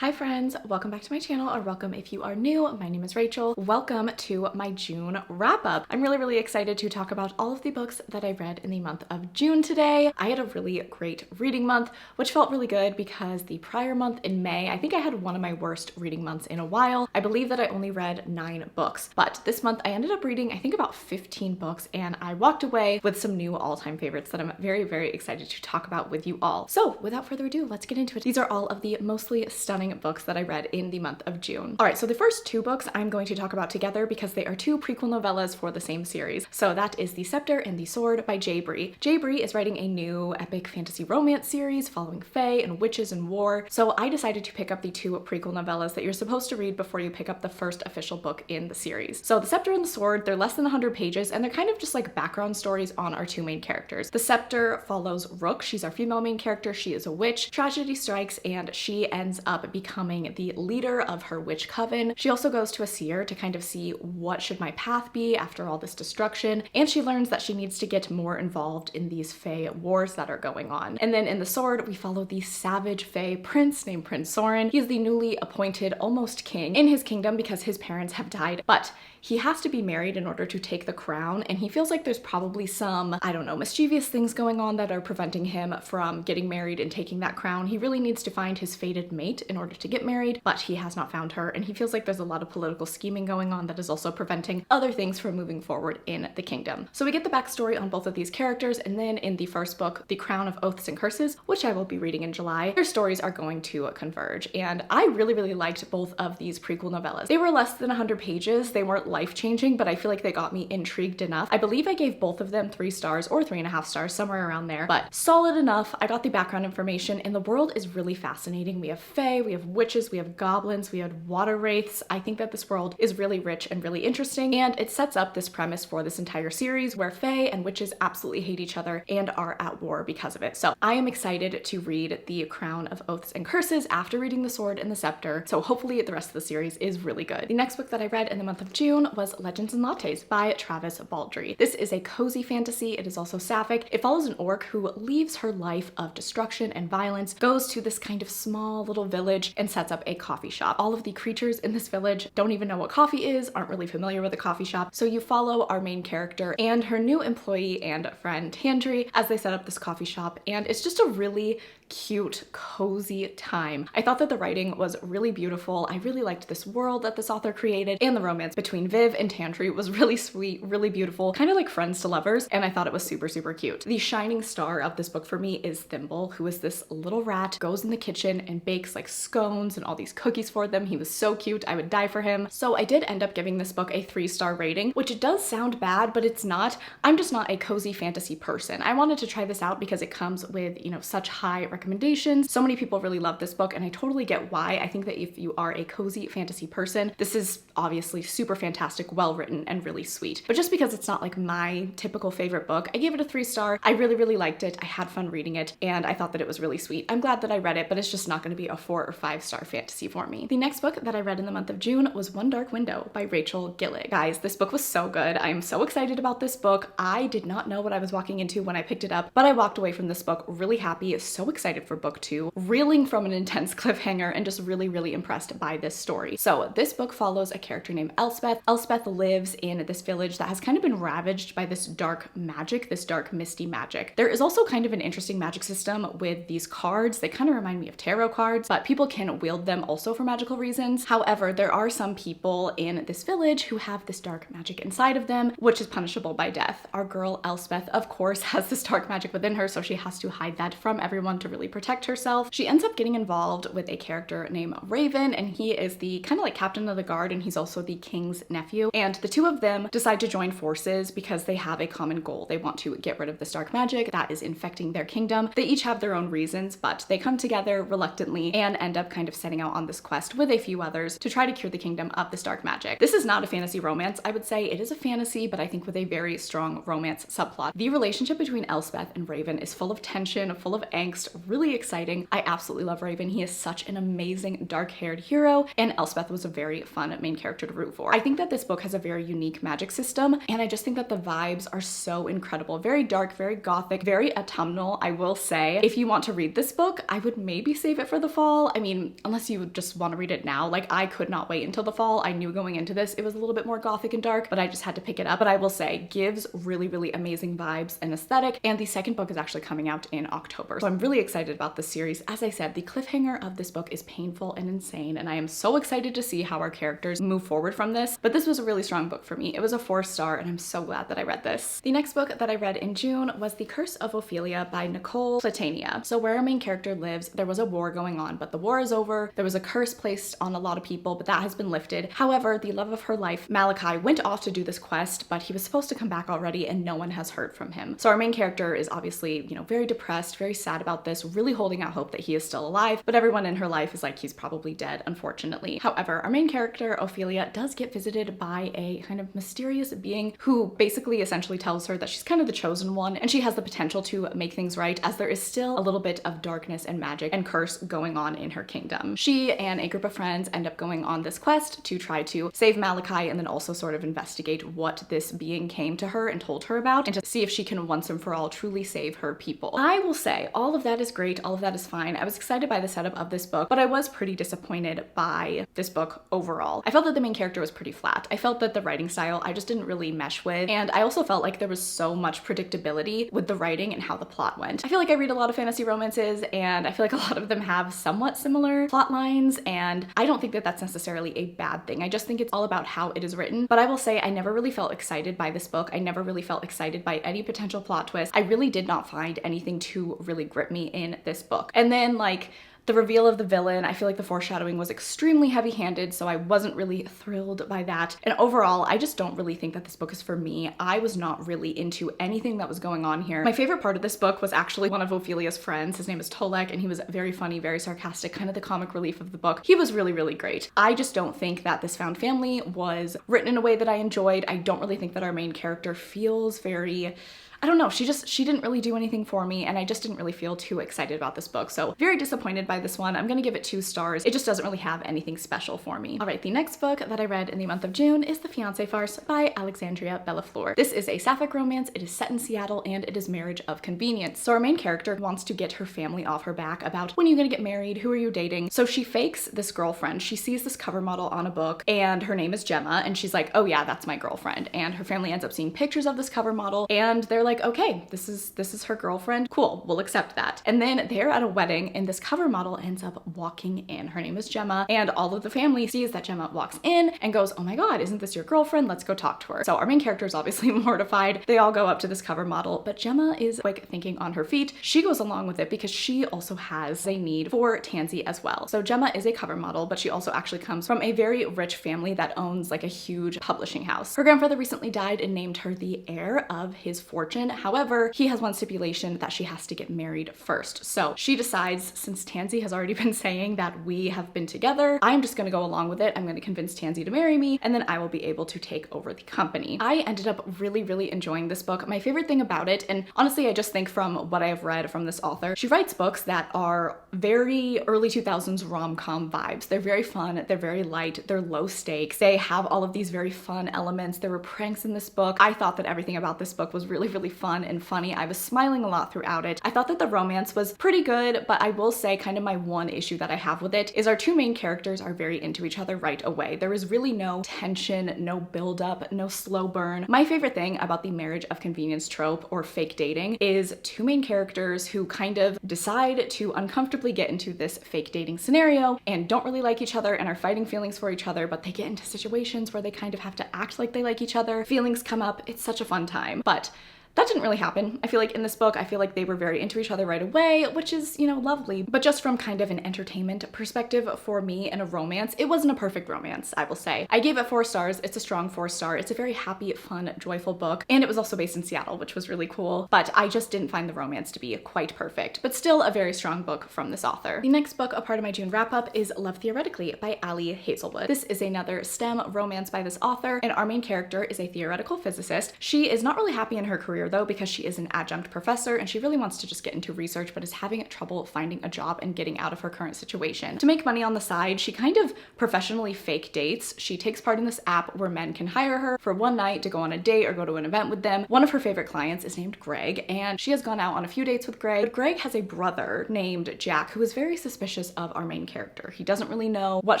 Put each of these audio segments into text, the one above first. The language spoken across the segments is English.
Hi friends, welcome back to my channel, or welcome if you are new. My name is Rachel. Welcome to my June wrap up. I'm really excited to talk about all of the books that I read in the month of June today. I had a really great reading month, which felt really good because the prior month in May, I think I had one of my worst reading months in a while. I believe that I only read 9 books, but this month I ended up reading I think about 15 books, and I walked away with some new all-time favorites that I'm very excited to talk about with you all. So without further ado, let's get into it. These are all of the mostly stunning books that I read in the month of June. All right, so the first 2 books I'm going to talk about together because they are 2 prequel novellas for the same series. So that is The Scepter and the Sword by J. Bree. J. Bree is writing a new epic fantasy romance series following fae and witches and war. So I decided to pick up the 2 prequel novellas that you're supposed to read before you pick up the first official book in the series. So The Scepter and the Sword, they're less than 100 pages, and they're kind of just like background stories on our 2 main characters. The Scepter follows Rook. She's our female main character. She is a witch. Tragedy strikes and she ends up becoming the leader of her witch coven. She also goes to a seer to kind of see what should my path be after all this destruction, and she learns that she needs to get more involved in these fae wars that are going on. And then in The Sword, we follow the savage fae prince named Prince Soren. He is the newly appointed almost king in his kingdom because his parents have died, but he has to be married in order to take the crown, and he feels like there's probably some, I don't know, mischievous things going on that are preventing him from getting married and taking that crown. He really needs to find his fated mate in order to get married, but he has not found her, and he feels like there's a lot of political scheming going on that is also preventing other things from moving forward in the kingdom. So we get the backstory on both of these characters, and then in the first book, The Crown of Oaths and Curses, which I will be reading in July, their stories are going to converge, and I really liked both of these prequel novellas. They were less than 100 pages, they weren't life-changing, but I feel like they got me intrigued enough. I believe I gave both of them 3 stars or 3.5 stars, somewhere around there, but solid enough. I got the background information, and the world is really fascinating. We have fae, we have witches, we have goblins, we have water wraiths. I think that this world is really rich and really interesting, and it sets up this premise for this entire series where fae and witches absolutely hate each other and are at war because of it. So I am excited to read The Crown of Oaths and Curses after reading The Sword and the Scepter, so hopefully the rest of the series is really good. The next book that I read in the month of June was Legends and Lattes by Travis Baldree. This is a cozy fantasy. It is also sapphic. It follows an orc who leaves her life of destruction and violence, goes to this kind of small little village, and sets up a coffee shop. All of the creatures in this village don't even know what coffee is, aren't really familiar with a coffee shop, so you follow our main character and her new employee and friend Tandri as they set up this coffee shop, and it's just a really cute, cozy time. I thought that the writing was really beautiful. I really liked this world that this author created, and the romance between Viv and Tandri was really sweet, really beautiful, kind of like friends to lovers, and I thought it was super cute. The shining star of this book for me is Thimble, who is this little rat, goes in the kitchen and bakes like scones and all these cookies for them. He was so cute. I would die for him. So I did end up giving this book a 3-star rating, which it does sound bad, but it's not. I'm just not a cozy fantasy person. I wanted to try this out because it comes with, you know, such high recommendations. So many people really love this book, and I totally get why. I think that if you are a cozy fantasy person, this is obviously super fantastic, well written, and really sweet. But just because it's not like my typical favorite book, I gave it a 3-star. I really liked it. I had fun reading it, and I thought that it was really sweet. I'm glad that I read it, but it's just not going to be a 4 or 5-star fantasy for me. The next book that I read in the month of June was One Dark Window by Rachel Gillig. Guys, this book was so good. I am so excited about this book. I did not know what I was walking into when I picked it up, but I walked away from this book really happy, so excited for book 2, reeling from an intense cliffhanger, and just really impressed by this story. So this book follows a character named Elspeth. Elspeth lives in this village that has kind of been ravaged by this dark magic, this dark misty magic. There is also kind of an interesting magic system with these cards. They kind of remind me of tarot cards, but people can wield them also for magical reasons. However, there are some people in this village who have this dark magic inside of them, which is punishable by death. Our girl Elspeth, of course, has this dark magic within her, so she has to hide that from everyone to really protect herself. She ends up getting involved with a character named Raven, and he is the kind of like captain of the guard, and he's also the king's nephew. And the 2 of them decide to join forces because they have a common goal. They want to get rid of this dark magic that is infecting their kingdom. They each have their own reasons, but they come together reluctantly and end up kind of setting out on this quest with a few others to try to cure the kingdom of this dark magic. This is not a fantasy romance. I would say it is a fantasy, but I think with a very strong romance subplot. The relationship between Elspeth and Raven is full of tension, full of angst, really exciting. I absolutely love Raven. He is such an amazing dark-haired hero, and Elspeth was a very fun main character to root for. I think that this book has a very unique magic system, and I just think that the vibes are so incredible. Very dark, very gothic, very autumnal, I will say. If you want to read this book, I would maybe save it for the fall. I mean, unless you just want to read it now. Like, I could not wait until the fall. I knew going into this it was a little bit more gothic and dark, but I just had to pick it up. But I will say, gives really, really amazing vibes and aesthetic, and the second book is actually coming out in October. So I'm really excited about this series. As I said, the cliffhanger of this book is painful and insane, and I am so excited to see how our characters move forward from this. But this was a really strong book for me. It was a 4-star, and I'm so glad that I read this. The next book that I read in June was The Curse of Ophelia by Nicole Platania. So where our main character lives, there was a war going on, but the war is over. There was a curse placed on a lot of people, but that has been lifted. However, the love of her life, Malachi, went off to do this quest, but he was supposed to come back already, and no one has heard from him. So our main character is obviously, you know, very depressed, very sad about this, really holding out hope that he is still alive, but everyone in her life is like, he's probably dead, unfortunately. However, our main character, Ophelia, does get visited by a kind of mysterious being who basically essentially tells her that she's kind of the chosen one, and she has the potential to make things right, as there is still a little bit of darkness and magic and curse going on in her kingdom. She and a group of friends end up going on this quest to try to save Malachi, and then also sort of investigate what this being came to her and told her about, and to see if she can once and for all truly save her people. I will say, all of that is great, all of that is fine. I was excited by the setup of this book, but I was pretty disappointed by this book overall. I felt that the main character was pretty flat. I felt that the writing style I just didn't really mesh with, and I also felt like there was so much predictability with the writing and how the plot went. I feel like I read a lot of fantasy romances, and I feel like a lot of them have somewhat similar plot lines, and I don't think that that's necessarily a bad thing. I just think it's all about how it is written. But I will say, I never really felt excited by this book. I never really felt excited by any potential plot twist. I really did not find anything to really grip me in this book. And then, like, the reveal of the villain, I feel like the foreshadowing was extremely heavy-handed, so I wasn't really thrilled by that. And overall, I just don't really think that this book is for me. I was not really into anything that was going on here. My favorite part of this book was actually one of Ophelia's friends. His name is Tolek, and he was very funny, very sarcastic, kind of the comic relief of the book. He was really, really great. I just don't think that this found family was written in a way that I enjoyed. I don't really think that our main character feels very, I don't know, she didn't really do anything for me, and I just didn't really feel too excited about this book. So very disappointed by this one. I'm gonna give it 2 stars. It just doesn't really have anything special for me. All right, the next book that I read in the month of June is The Fiancé Farce by Alexandria Bellafleur. This is a sapphic romance. It is set in Seattle, and it is marriage of convenience. So our main character wants to get her family off her back about, when are you gonna get married? Who are you dating? So she fakes this girlfriend. She sees this cover model on a book, and her name is Gemma, and she's like, oh yeah, that's my girlfriend. And her family ends up seeing pictures of this cover model, and they're like, okay, this is her girlfriend. Cool, we'll accept that. And then they're at a wedding, and this cover model ends up walking in. Her name is Gemma, and all of the family sees that Gemma walks in and goes, oh my god, isn't this your girlfriend? Let's go talk to her. So our main character is obviously mortified. They all go up to this cover model, but Gemma is quick thinking on her feet. She goes along with it because she also has a need for Tansy as well. So Gemma is a cover model, but she also actually comes from a very rich family that owns like a huge publishing house. Her grandfather recently died and named her the heir of his fortune. However, he has one stipulation, that she has to get married first. So she decides, since Tansy has already been saying that we have been together, I'm just gonna go along with it. I'm gonna convince Tansy to marry me, and then I will be able to take over the company. I ended up really, really enjoying this book. My favorite thing about it, and honestly, I just think from what I have read from this author, she writes books that are very early 2000s rom-com vibes. They're very fun, they're very light, they're low stakes. They have all of these very fun elements. There were pranks in this book. I thought that everything about this book was really, really fun and funny. I was smiling a lot throughout it. I thought that the romance was pretty good, but I will say kind of my one issue that I have with it is our 2 main characters are very into each other right away. There is really no tension, no build-up, no slow burn. My favorite thing about the marriage of convenience trope or fake dating is 2 main characters who kind of decide to uncomfortably get into this fake dating scenario and don't really like each other and are fighting feelings for each other, but they get into situations where they kind of have to act like they like each other. Feelings come up. It's such a fun time. But that didn't really happen. I feel like in this book, I feel like they were very into each other right away, which is, you know, lovely. But just from kind of an entertainment perspective for me in a romance, it wasn't a perfect romance, I will say. I gave it 4 stars. It's a strong 4-star. It's a very happy, fun, joyful book. And it was also based in Seattle, which was really cool. But I just didn't find the romance to be quite perfect, but still a very strong book from this author. The next book, a part of my June wrap-up, is Love Theoretically by Ali Hazelwood. This is another STEM romance by this author, and our main character is a theoretical physicist. She is not really happy in her career career though, because she is an adjunct professor and she really wants to just get into research but is having trouble finding a job and getting out of her current situation. To make money on the side, she kind of professionally fake dates. She takes part in this app where men can hire her for one night to go on a date or go to an event with them. One of her favorite clients is named Greg, and she has gone out on a few dates with Greg. But Greg has a brother named Jack who is very suspicious of our main character. He doesn't really know what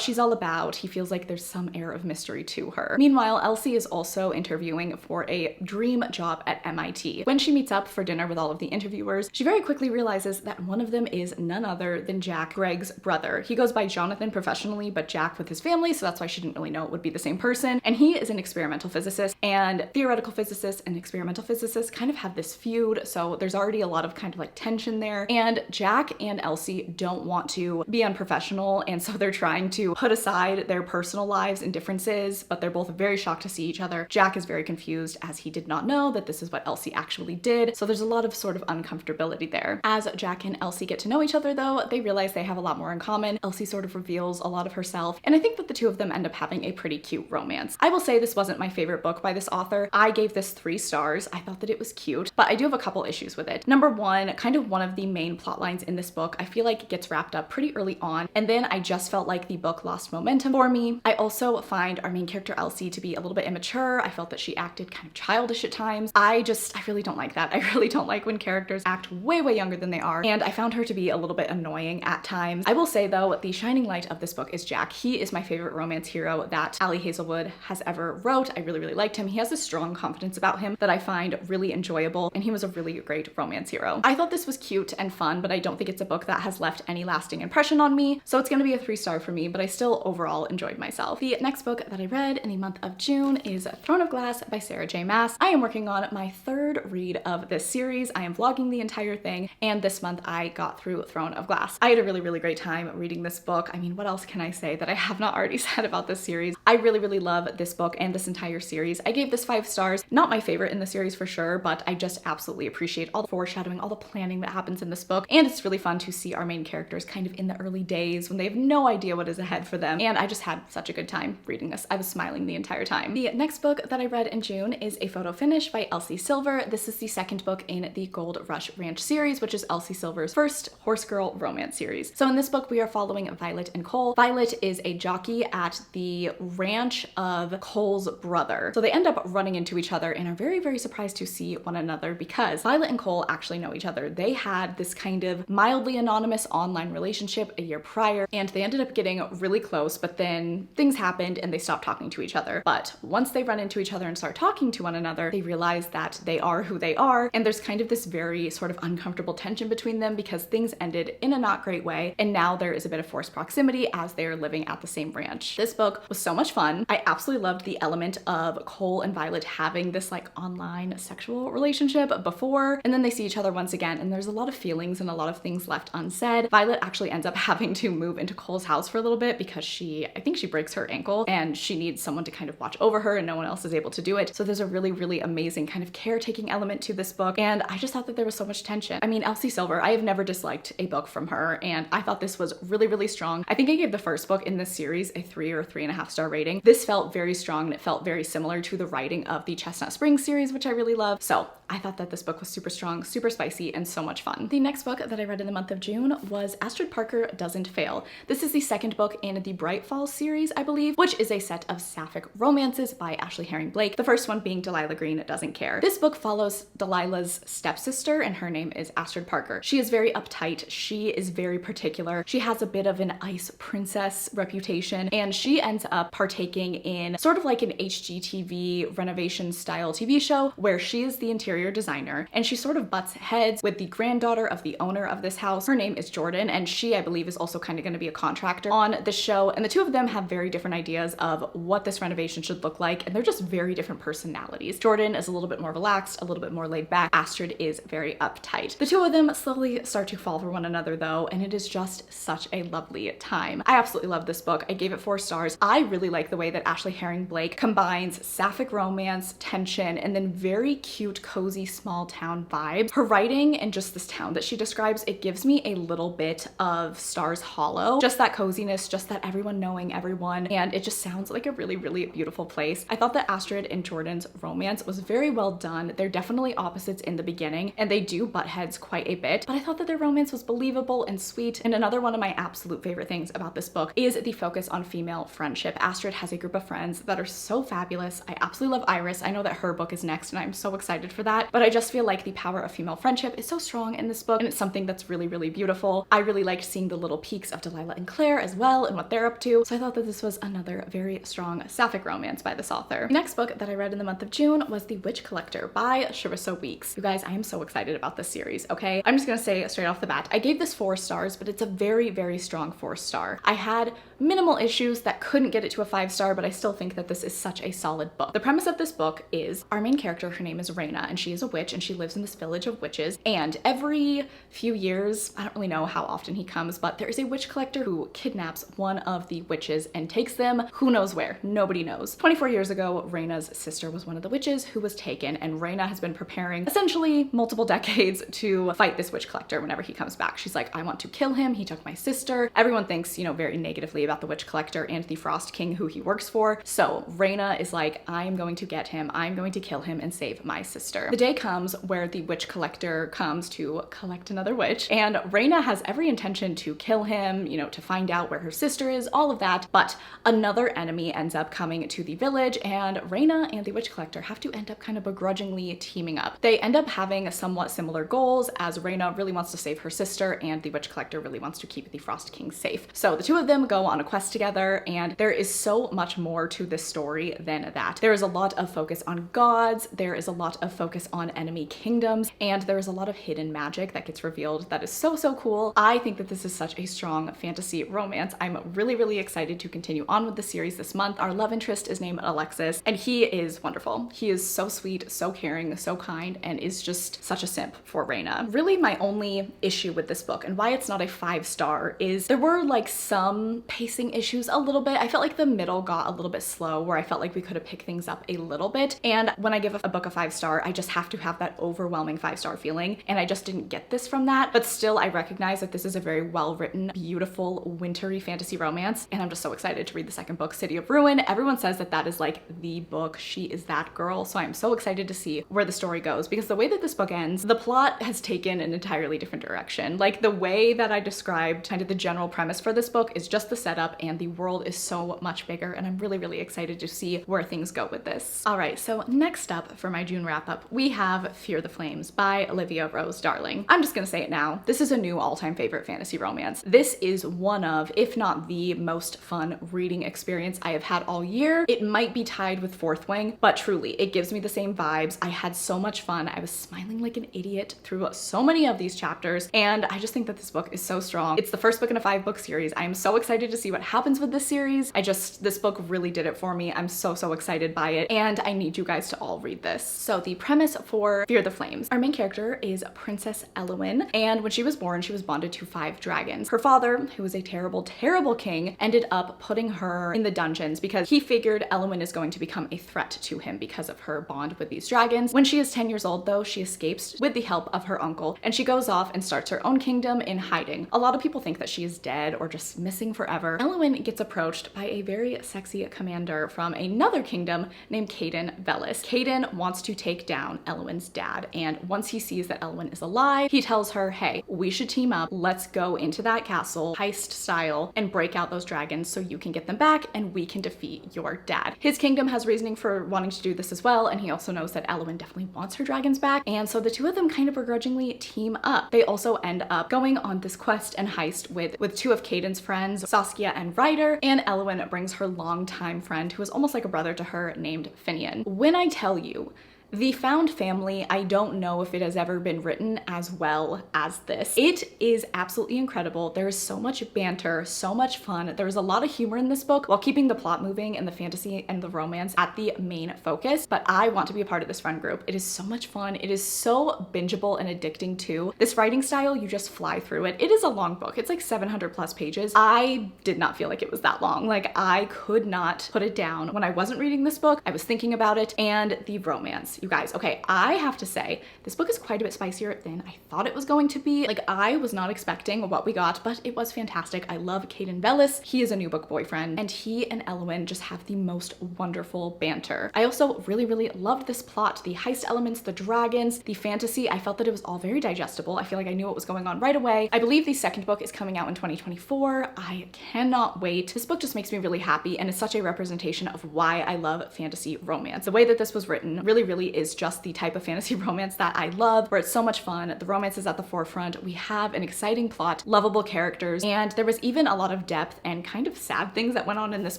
she's all about. He feels like there's some air of mystery to her. Meanwhile, Elsie is also interviewing for a dream job at MIT. When she meets up for dinner with all of the interviewers, she very quickly realizes that one of them is none other than Jack, Greg's brother. He goes by Jonathan professionally, but Jack with his family, so that's why she didn't really know it would be the same person. And he is an experimental physicist, and theoretical physicists and experimental physicists kind of have this feud, so there's already a lot of kind of like tension there. And Jack and Elsie don't want to be unprofessional, and so they're trying to put aside their personal lives and differences, but they're both very shocked to see each other. Jack is very confused as he did not know that this is what Elsie actually did, so there's a lot of sort of uncomfortability there. As Jack and Elsie get to know each other though, they realize they have a lot more in common. Elsie sort of reveals a lot of herself, and I think that the two of them end up having a pretty cute romance. I will say this wasn't my favorite book by this author. I gave this 3 stars. I thought that it was cute, but I do have a couple issues with it. Number one, kind of one of the main plot lines in this book, I feel like it gets wrapped up pretty early on, and then I just felt like the book lost momentum for me. I also find our main character Elsie to be a little bit immature. I felt that she acted kind of childish at times. I really don't like that. I really don't like when characters act way younger than they are, and I found her to be a little bit annoying at times. I will say though, the shining light of this book is Jack. He is my favorite romance hero that Ali Hazelwood has ever wrote. I really liked him. He has a strong confidence about him that I find really enjoyable, and he was a really great romance hero. I thought this was cute and fun, but I don't think it's a book that has left any lasting impression on me, so it's gonna be a 3-star for me, but I still overall enjoyed myself. The next book that I read in the month of June is Throne of Glass by Sarah J. Maas. I am working on my 3rd read of this series. I am vlogging the entire thing, and this month I got through Throne of Glass. I had a really great time reading this book. I mean, what else can I say that I have not already said about this series? I really love this book and this entire series. I gave this 5 stars. Not my favorite in the series for sure, but I just absolutely appreciate all the foreshadowing, all the planning that happens in this book, and it's really fun to see our main characters kind of in the early days when they have no idea what is ahead for them, and I just had such a good time reading this. I was smiling the entire time. The next book that I read in June is A Photo Finish by Elsie Silver. This is the 2nd book in the Gold Rush Ranch series, which is Elsie Silver's first horse girl romance series. So in this book, we are following Violet and Cole. Violet is a jockey at the ranch of Cole's brother. So they end up running into each other and are very surprised to see one another because Violet and Cole actually know each other. They had this kind of mildly anonymous online relationship a year prior, and they ended up getting really close, but then things happened and they stopped talking to each other. But once they run into each other and start talking to one another, they realize that they are who they are, and there's kind of this very sort of uncomfortable tension between them because things ended in a not great way, and now there is a bit of forced proximity as they are living at the same ranch. This book was so much fun. I absolutely loved the element of Cole and Violet having this like online sexual relationship before, and then they see each other once again, and there's a lot of feelings and a lot of things left unsaid. Violet actually ends up having to move into Cole's house for a little bit because I think she breaks her ankle and she needs someone to kind of watch over her, and no one else is able to do it. So there's a really amazing kind of caretaking element to this book, and I just thought that there was so much tension. I mean, Elsie Silver, I have never disliked a book from her, and I thought this was really strong. I think I gave the first book in this series a 3 or 3.5 star rating. This felt very strong, and it felt very similar to the writing of the Chestnut Springs series, which I really love. So I thought that this book was super strong, super spicy, and so much fun. The next book that I read in the month of June was Astrid Parker Doesn't Fail. This is the 2nd book in the Bright Falls series, I believe, which is a set of sapphic romances by Ashley Herring Blake, the first one being Delilah Green Doesn't Care. This book follows Delilah's stepsister, and her name is Astrid Parker. She is very uptight. She is very particular. She has a bit of an ice princess reputation, and she ends up partaking in sort of like an HGTV renovation style TV show where she is the interior designer, and she sort of butts heads with the granddaughter of the owner of this house. Her name is Jordan, and she, I believe, is also kind of going to be a contractor on this show, and the two of them have very different ideas of what this renovation should look like, and they're just very different personalities. Jordan is a little bit more relaxed, a little bit more laid back. Astrid is very uptight. The two of them slowly start to fall for one another though, and it is just such a lovely time. I absolutely love this book. I gave it 4 stars. I really like the way that Ashley Herring Blake combines sapphic romance, tension, and then very cute, cozy, small town vibes. Her writing and just this town that she describes, it gives me a little bit of Stars Hollow. Just that coziness, just that everyone knowing everyone, and it just sounds like a really beautiful place. I thought that Astrid and Jordan's romance was very well done. they're definitely opposites in the beginning, and they do butt heads quite a bit, but I thought that their romance was believable and sweet. And another one of my absolute favorite things about this book is the focus on female friendship. Astrid has a group of friends that are so fabulous. I absolutely love Iris. I know that her book is next and I'm so excited for that, but I just feel like the power of female friendship is so strong in this book, and it's something that's really, really beautiful. I really liked seeing the little peaks of Delilah and Claire as well and what they're up to, so I thought that this was another very strong sapphic romance by this author. The next book that I read in the month of June was The Witch Collector by Charissa Weeks. You guys, I am so excited about this series, okay? I'm just gonna say straight off the bat, I gave this 4 stars, but it's a very, very strong 4-star. I had minimal issues that couldn't get it to a 5-star, but I still think that this is such a solid book. The premise of this book is our main character, her name is Raina, and she is a witch, and she lives in this village of witches, and every few years, I don't really know how often he comes, but there is a witch collector who kidnaps one of the witches and takes them who knows where. Nobody knows. 24 years ago, Raina's sister was one of the witches who was taken, and Raina has been preparing essentially multiple decades to fight this witch collector whenever he comes back. She's like, I want to kill him. He took my sister. Everyone thinks, you know, very negatively about the witch collector and the Frost King who he works for. So Raina is like, I'm going to get him. I'm going to kill him and save my sister. The day comes where the witch collector comes to collect another witch, and Raina has every intention to kill him, you know, to find out where her sister is, all of that, but another enemy ends up coming to the village, and Raina and the witch collector have to end up kind of begrudgingly teaming up. They end up having somewhat similar goals, as Raina really wants to save her sister and the witch collector really wants to keep the Frost King safe. So the two of them go on a quest together, and there is so much more to this story than that. There is a lot of focus on gods, there is a lot of focus on enemy kingdoms, and there is a lot of hidden magic that gets revealed that is so, so cool. I think that this is such a strong fantasy romance. I'm really, really excited to continue on with the series this month. Our love interest is named Alexis, and he is wonderful. He is so sweet, so caring, so kind, and is just such a simp for Raina. Really, my only issue with this book and why it's not a 5-star is there were like some pacing issues a little bit. I felt like the middle got a little bit slow, where I felt like we could have picked things up a little bit. And when I give a book a 5-star, I just have to have that overwhelming 5-star feeling, and I just didn't get this from that. But still, I recognize that this is a very well-written, beautiful, wintry fantasy romance, and I'm just so excited to read the second book, City of Ruin. Everyone says that that is like the book. She is that girl, so I'm so excited to see where the story goes, because the way that this book ends, the plot has taken an entirely different direction. Like, the way that I described kind of the general premise for this book is just the setup, and the world is so much bigger, and I'm really, really excited to see where things go with this. All right, so next up for my June wrap-up, we have Fear the Flames by Olivia Rose Darling. I'm just gonna say it now. This is a new all-time favorite fantasy romance. This is one of, if not the most fun reading experience I have had all year. It might be tied with Fourth Wing, but truly, it gives me the same vibes. I had so much fun. I was smiling like an idiot through so many of these chapters, and I just think that this book is so strong. It's the first book in a 5-book series. I am so excited to see what happens with this series. This book really did it for me. I'm so, so excited by it, and I need you guys to all read this. So the premise for Fear the Flames, our main character is Princess Elwyn, and when she was born, she was bonded to 5 dragons. Her father, who was a terrible, terrible king, ended up putting her in the dungeons because he figured Elwyn is going to become a threat to him because of her bond with these dragons. When she is 10 years old, though, she escapes with the help of her uncle, and she goes off and starts her own kingdom in hiding. A lot of people think that she is dead or just missing forever. Elwyn gets approached by a very sexy commander from another kingdom named Caden Velis. Caden wants to take down Elwyn's dad, and once he sees that Elwyn is alive, he tells her, hey, we should team up. Let's go into that castle, heist style, and break out those dragons so you can get them back and we can defeat your dad. His kingdom has reasoning for wanting to do this as well, and he also knows that Elwyn definitely wants her dragons back, and so the two of them kind of begrudgingly team up. They also end up going on this quest and heist with 2 of Caden's friends, Saskia and Ryder, and Elwyn brings her longtime friend, who is almost like a brother to her, named Finian. When I tell you, the found family, I don't know if it has ever been written as well as this. It is absolutely incredible. There is so much banter, so much fun. There's a lot of humor in this book while keeping the plot moving and the fantasy and the romance at the main focus, but I want to be a part of this friend group. It is so much fun. It is so bingeable and addicting too. This writing style, you just fly through it. It is a long book. It's like 700 plus pages. I did not feel like it was that long. Like, I could not put it down. When I wasn't reading this book, I was thinking about it, and the romance. romance, you guys. Okay, I have to say, this book is quite a bit spicier than I thought it was going to be. Like, I was not expecting what we got, but it was fantastic. I love Caden Vellis. He is a new book boyfriend, and he and Elwyn just have the most wonderful banter. I also really, really loved this plot. The heist elements, the dragons, the fantasy. I felt that it was all very digestible. I feel like I knew what was going on right away. I believe the second book is coming out in 2024. I cannot wait. This book just makes me really happy, and is such a representation of why I love fantasy romance. The way that this was written really, really is just the type of fantasy romance that I love, where it's so much fun. The romance is at the forefront. We have an exciting plot, lovable characters, and there was even a lot of depth and kind of sad things that went on in this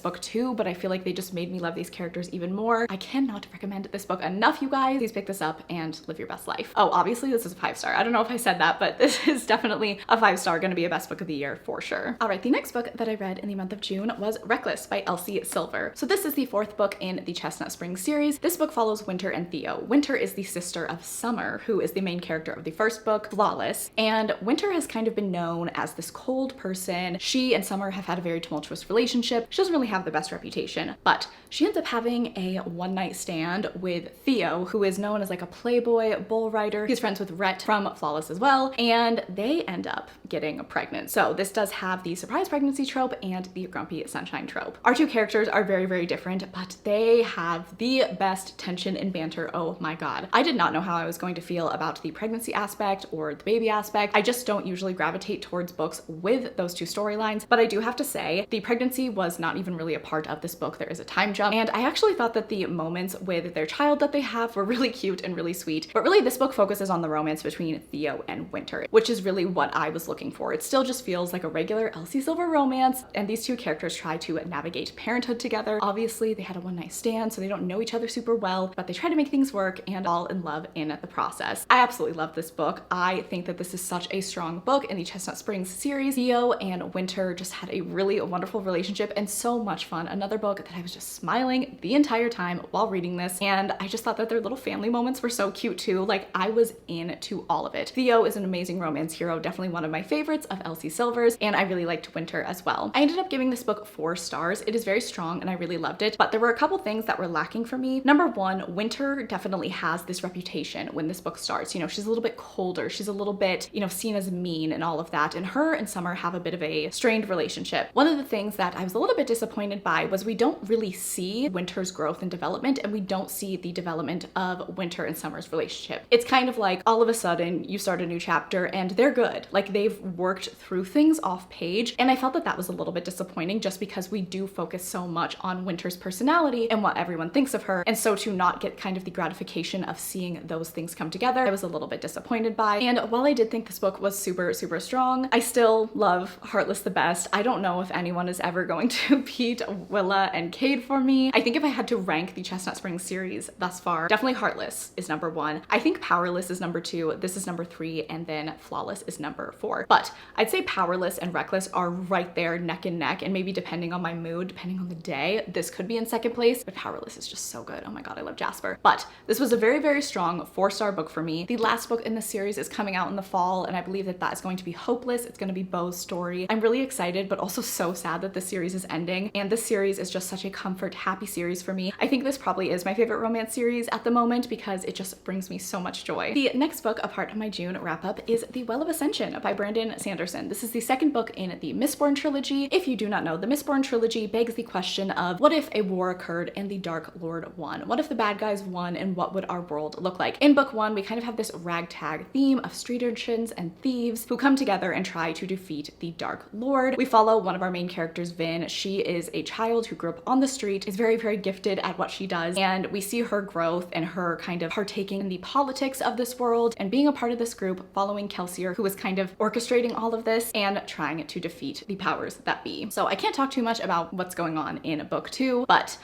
book too, but I feel like they just made me love these characters even more. I cannot recommend this book enough, you guys. Please pick this up and live your best life. Oh, obviously this is a 5-star. I don't know if I said that, but this is definitely a 5-star, gonna be a best book of the year for sure. All right, the next book that I read in the month of June was Reckless by Elsie Silver. So this is the 4th book in the Chestnut Springs series. This book follows Winter and Theo. Winter is the sister of Summer, who is the main character of the first book, Flawless, and Winter has kind of been known as this cold person. She and Summer have had a very tumultuous relationship. She doesn't really have the best reputation, but she ends up having a one-night stand with Theo, who is known as like a playboy bull rider. He's friends with Rhett from Flawless as well, and they end up getting pregnant. So this does have the surprise pregnancy trope and the grumpy sunshine trope. Our two characters are very, very different, but they have the best tension and banter. Oh my god. I did not know how I was going to feel about the pregnancy aspect or the baby aspect. I just don't usually gravitate towards books with those two storylines, but I do have to say the pregnancy was not even really a part of this book. There is a time jump, and I actually thought that the moments with their child that they have were really cute and really sweet. But really this book focuses on the romance between Theo and Winter, which is really what I was looking for. It still just feels like a regular Elsie Silver romance, and these two characters try to navigate parenthood together. Obviously they had a one-night stand, so they don't know each other super well, but they try to make things work and fall in love in the process. I absolutely love this book. I think that this is such a strong book in the Chestnut Springs series. Theo and Winter just had a really wonderful relationship and so much fun. Another book that I was just smiling the entire time while reading this, and I just thought that their little family moments were so cute too. Like, I was into all of it. Theo is an amazing romance hero, definitely one of my favorites of Elsie Silver's, and I really liked Winter as well. I ended up giving this book 4 stars. It is very strong and I really loved it, but there were a couple things that were lacking for me. Number one, Winter definitely has this reputation when this book starts. You know, she's a little bit colder. She's a little bit, you know, seen as mean and all of that, and her and Summer have a bit of a strained relationship. One of the things that I was a little bit disappointed by was we don't really see Winter's growth and development, and we don't see the development of Winter and Summer's relationship. It's kind of like all of a sudden you start a new chapter and they're good. Like, they've worked through things off page, and I felt that that was a little bit disappointing just because we do focus so much on Winter's personality and what everyone thinks of her, and so to not get kind of the gratification of seeing those things come together, I was a little bit disappointed by. And while I did think this book was super, super strong, I still love Heartless the best. I don't know if anyone is ever going to beat Willa and Cade for me. I think if I had to rank the Chestnut Springs series thus far, definitely Heartless is number 1. I think Powerless is number 2, this is number 3, and then Flawless is number 4. But I'd say Powerless and Reckless are right there neck and neck, and maybe depending on my mood, depending on the day, this could be in second place, but Powerless is just so good. Oh my god, I love Jasper. But this was a very, very strong 4-star book for me. The last book in the series is coming out in the fall, and I believe that that is going to be Hopeless. It's going to be Beau's story. I'm really excited, but also so sad that this series is ending, and this series is just such a comfort, happy series for me. I think this probably is my favorite romance series at the moment because it just brings me so much joy. The next book, a part of my June wrap-up, is The Well of Ascension by Brandon Sanderson. This is the second book in the Mistborn trilogy. If you do not know, the Mistborn trilogy begs the question of what if a war occurred and the Dark Lord won? What if the bad guys won, and what would our world look like? In book 1, we kind of have this ragtag theme of street urchins and thieves who come together and try to defeat the Dark Lord. We follow one of our main characters, Vin. She is a child who grew up on the street, is very, very gifted at what she does, and we see her growth and her kind of partaking in the politics of this world and being a part of this group, following Kelsier, who is kind of orchestrating all of this and trying to defeat the powers that be. So I can't talk too much about what's going on in book 2, but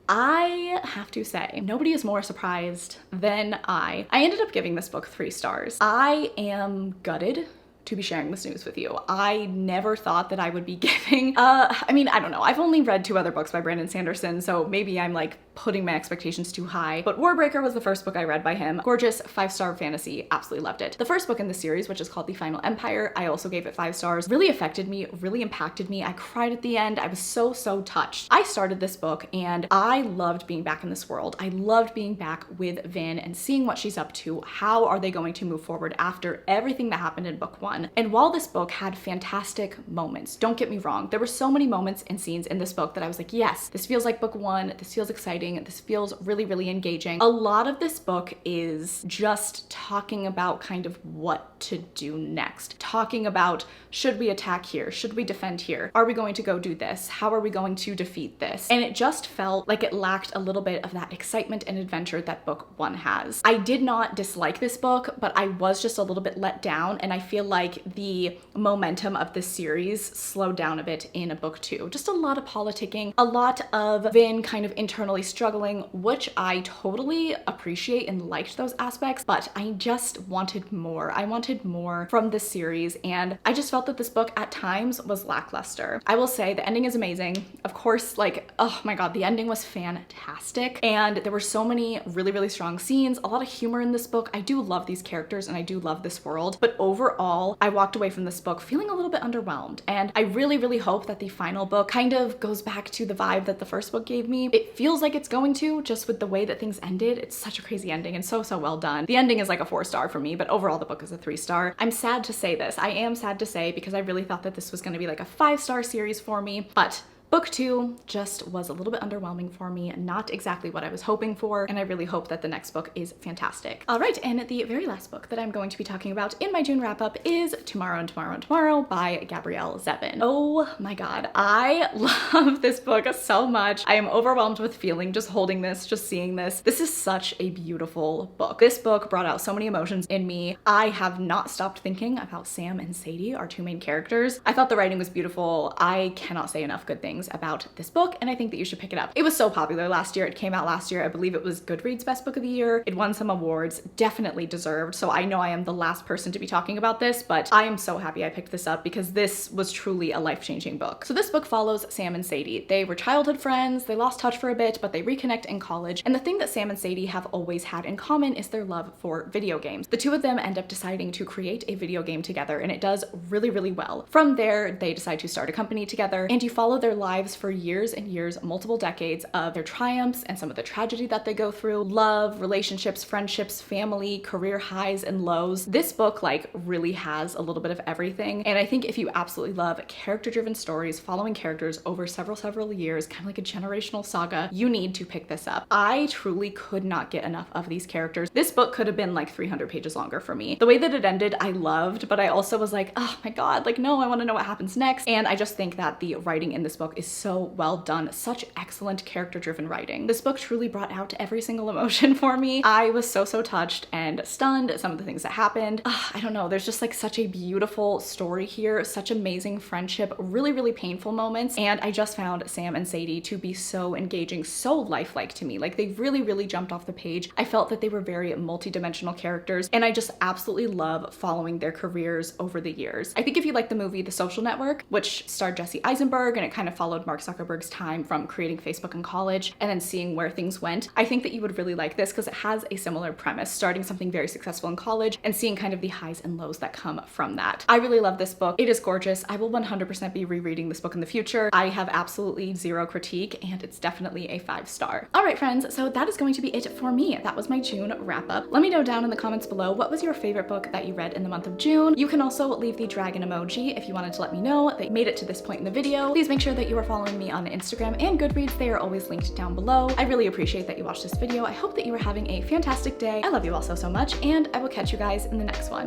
I have to say, nobody is more surprised than I. I ended up giving this book 3 stars. I am gutted to be sharing this news with you. I never thought that I would be giving, I mean, I don't know. I've only read 2 other books by Brandon Sanderson, so maybe I'm like putting my expectations too high. But Warbreaker was the first book I read by him. Gorgeous, 5-star fantasy, absolutely loved it. The first book in the series, which is called The Final Empire, I also gave it 5 stars. Really affected me, really impacted me. I cried at the end. I was so touched. I started this book and I loved being back in this world. I loved being back with Vin and seeing what she's up to. How are they going to move forward after everything that happened in book 1? And while this book had fantastic moments, don't get me wrong, there were so many moments and scenes in this book that I was like, yes, this feels like book 1. This feels exciting. This feels really engaging. A lot of this book is just talking about kind of what to do next. Talking about, should we attack here? Should we defend here? Are we going to go do this? How are we going to defeat this? And it just felt like it lacked a little bit of that excitement and adventure that book 1 has. I did not dislike this book, but I was just a little bit let down, and I feel like the momentum of this series slowed down a bit in book 2. Just a lot of politicking, a lot of Vin kind of internally struggling, which I totally appreciate and liked those aspects, but I just wanted more. I wanted more from this series, and I just felt that this book at times was lackluster. I will say the ending is amazing. Of course, like, oh my god, the ending was fantastic, and there were so many really strong scenes, a lot of humor in this book. I do love these characters and I do love this world, but overall, I walked away from this book feeling a little bit underwhelmed, and I really hope that the final book kind of goes back to the vibe that the first book gave me. It feels like it's going to, just with the way that things ended. It's such a crazy ending and so well done. The ending is like a 4-star for me, but overall the book is a 3-star. I'm sad to say this. I am sad to say, because I really thought that this was going to be like a 5-star series for me, but book 2 just was a little bit underwhelming for me, not exactly what I was hoping for, and I really hope that the next book is fantastic. All right, and the very last book that I'm going to be talking about in my June wrap-up is Tomorrow and Tomorrow and Tomorrow by Gabrielle Zevin. Oh my god, I love this book so much. I am overwhelmed with feeling just holding this, just seeing this. This is such a beautiful book. This book brought out so many emotions in me. I have not stopped thinking about Sam and Sadie, our 2 main characters. I thought the writing was beautiful. I cannot say enough good things about this book, and I think that you should pick it up. It was so popular last year. It came out last year. I believe it was Goodreads Best Book of the Year. It won some awards, definitely deserved. So I know I am the last person to be talking about this, but I am so happy I picked this up because this was truly a life-changing book. So this book follows Sam and Sadie. They were childhood friends. They lost touch for a bit, but they reconnect in college. And the thing that Sam and Sadie have always had in common is their love for video games. The 2 of them end up deciding to create a video game together, and it does really well. From there, they decide to start a company together, and you follow their lives for years and years, multiple decades of their triumphs and some of the tragedy that they go through, love, relationships, friendships, family, career highs and lows. This book like really has a little bit of everything, and I think if you absolutely love character-driven stories following characters over several years, kind of like a generational saga, you need to pick this up. I truly could not get enough of these characters. This book could have been like 300 pages longer for me. The way that it ended, I loved, but I also was like, oh my god, like no, I want to know what happens next. And I just think that the writing in this book is so well done. Such excellent character-driven writing. This book truly brought out every single emotion for me. I was so touched and stunned at some of the things that happened. I don't know, there's just like such a beautiful story here, such amazing friendship, really painful moments, and I just found Sam and Sadie to be so engaging, so lifelike to me. Like they really jumped off the page. I felt that they were very multi-dimensional characters, and I just absolutely love following their careers over the years. I think if you like the movie The Social Network, which starred Jesse Eisenberg, and it kind of followed Mark Zuckerberg's time from creating Facebook in college and then seeing where things went, I think that you would really like this because it has a similar premise, starting something very successful in college and seeing kind of the highs and lows that come from that. I really love this book. It is gorgeous. I will 100% be rereading this book in the future. I have absolutely zero critique, and it's definitely a 5-star. All right, friends, so that is going to be it for me. That was my June wrap up. Let me know down in the comments below, what was your favorite book that you read in the month of June? You can also leave the dragon emoji if you wanted to let me know that you made it to this point in the video. Please make sure that you are following me on Instagram and Goodreads. They are always linked down below. I really appreciate that you watched this video. I hope that you are having a fantastic day. I love you all so much, and I will catch you guys in the next one.